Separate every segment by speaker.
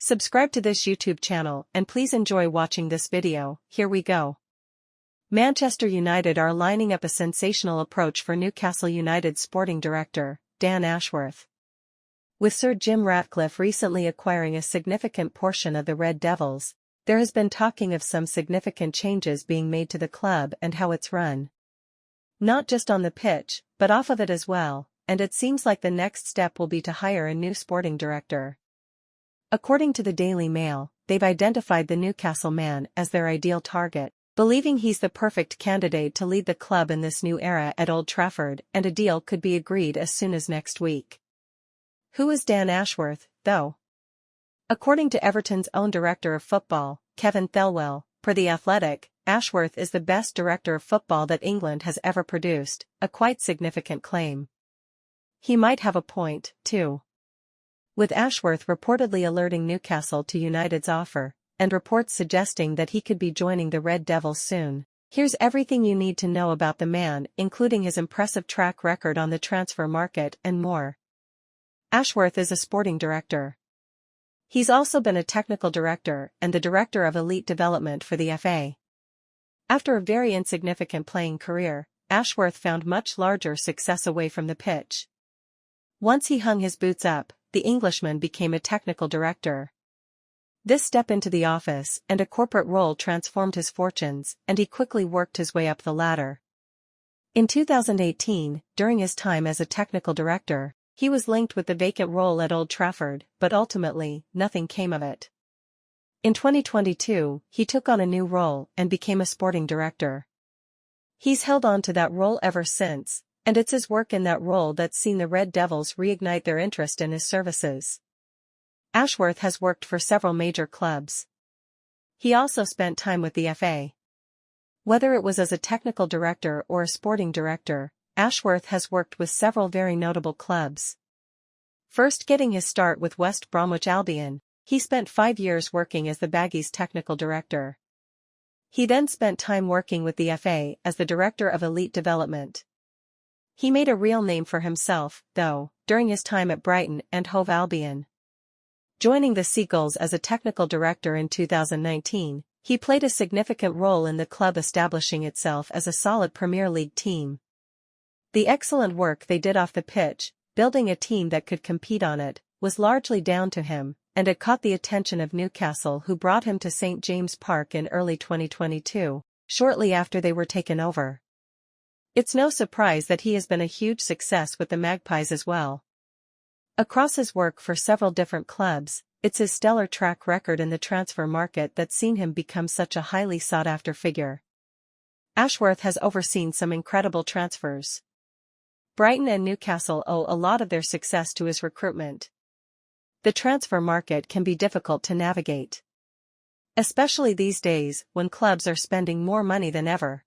Speaker 1: Subscribe to this YouTube channel and please enjoy watching this video. Here we go. Manchester United are lining up a sensational approach for Newcastle United sporting director, Dan Ashworth. With Sir Jim Ratcliffe recently acquiring a significant portion of the Red Devils, there has been talking of some significant changes being made to the club and how it's run. Not just on the pitch, but off of it as well, and it seems like the next step will be to hire a new sporting director. According to the Daily Mail, they've identified the Newcastle man as their ideal target, believing he's the perfect candidate to lead the club in this new era at Old Trafford, and a deal could be agreed as soon as next week. Who is Dan Ashworth, though? According to Everton's own director of football, Kevin Thelwell, per The Athletic, Ashworth is the best director of football that England has ever produced, a quite significant claim. He might have a point, too. With Ashworth reportedly alerting Newcastle to United's offer, and reports suggesting that he could be joining the Red Devils soon. Here's everything you need to know about the man, including his impressive track record on the transfer market and more. Ashworth is a sporting director. He's also been a technical director and the director of elite development for the FA. After a very insignificant playing career, Ashworth found much larger success away from the pitch. Once he hung his boots up, the Englishman became a technical director. This step into the office and a corporate role transformed his fortunes, and he quickly worked his way up the ladder. In 2018, during his time as a technical director, he was linked with the vacant role at Old Trafford, but ultimately, nothing came of it. In 2022, he took on a new role and became a sporting director. He's held on to that role ever since, and it's his work in that role that's seen the Red Devils reignite their interest in his services. Ashworth has worked for several major clubs. He also spent time with the FA. Whether it was as a technical director or a sporting director, Ashworth has worked with several very notable clubs. First getting his start with West Bromwich Albion, he spent 5 years working as the Baggies' technical director. He then spent time working with the FA as the director of elite development. He made a real name for himself, though, during his time at Brighton and Hove Albion. Joining the Seagulls as a technical director in 2019, he played a significant role in the club establishing itself as a solid Premier League team. The excellent work they did off the pitch, building a team that could compete on it, was largely down to him, and it caught the attention of Newcastle, who brought him to St James Park in early 2022, shortly after they were taken over. It's no surprise that he has been a huge success with the Magpies as well. Across his work for several different clubs, it's his stellar track record in the transfer market that's seen him become such a highly sought-after figure. Ashworth has overseen some incredible transfers. Brighton and Newcastle owe a lot of their success to his recruitment. The transfer market can be difficult to navigate, especially these days when clubs are spending more money than ever.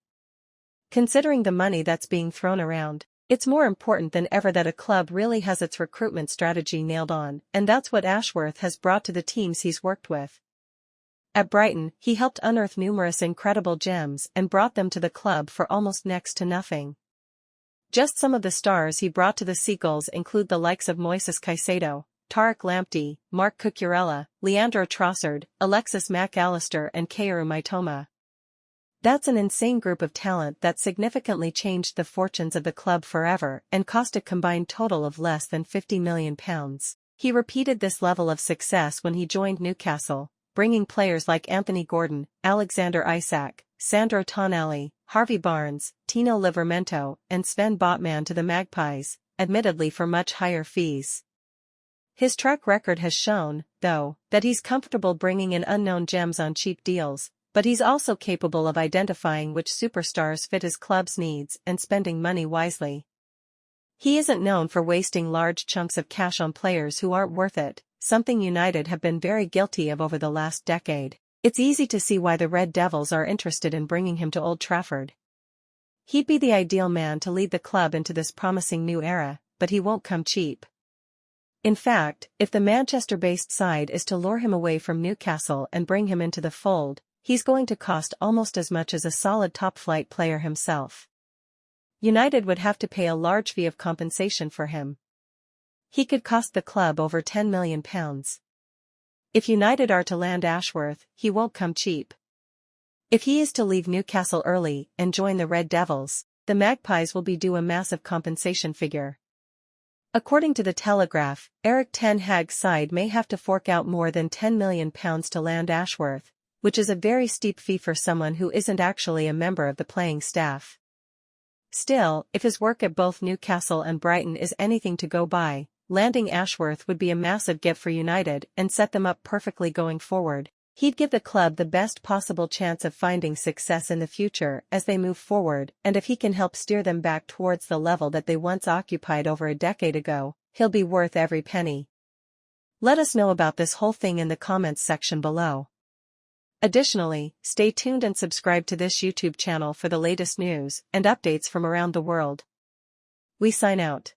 Speaker 1: Considering the money that's being thrown around, it's more important than ever that a club really has its recruitment strategy nailed on, and that's what Ashworth has brought to the teams he's worked with. At Brighton, he helped unearth numerous incredible gems and brought them to the club for almost next to nothing. Just some of the stars he brought to the Seagulls include the likes of Moises Caicedo, Tariq Lamptey, Marc Cucurella, Leandro Trossard, Alexis Mac Allister and Kaoru Mitoma. That's an insane group of talent that significantly changed the fortunes of the club forever and cost a combined total of less than £50 million. He repeated this level of success when he joined Newcastle, bringing players like Anthony Gordon, Alexander Isak, Sandro Tonali, Harvey Barnes, Tino Livramento, and Sven Botman to the Magpies, admittedly for much higher fees. His track record has shown, though, that he's comfortable bringing in unknown gems on cheap deals, but he's also capable of identifying which superstars fit his club's needs and spending money wisely. He isn't known for wasting large chunks of cash on players who aren't worth it, something United have been very guilty of over the last decade. It's easy to see why the Red Devils are interested in bringing him to Old Trafford. He'd be the ideal man to lead the club into this promising new era, but he won't come cheap. In fact, if the Manchester-based side is to lure him away from Newcastle and bring him into the fold, he's going to cost almost as much as a solid top-flight player himself. United would have to pay a large fee of compensation for him. He could cost the club over £10 million. If United are to land Ashworth, he won't come cheap. If he is to leave Newcastle early and join the Red Devils, the Magpies will be due a massive compensation figure. According to the Telegraph, Erik ten Hag's side may have to fork out more than £10 million to land Ashworth, which is a very steep fee for someone who isn't actually a member of the playing staff. Still, if his work at both Newcastle and Brighton is anything to go by, landing Ashworth would be a massive gift for United and set them up perfectly going forward. He'd give the club the best possible chance of finding success in the future as they move forward, and if he can help steer them back towards the level that they once occupied over a decade ago, he'll be worth every penny. Let us know about this whole thing in the comments section below. Additionally, stay tuned and subscribe to this YouTube channel for the latest news and updates from around the world. We sign out.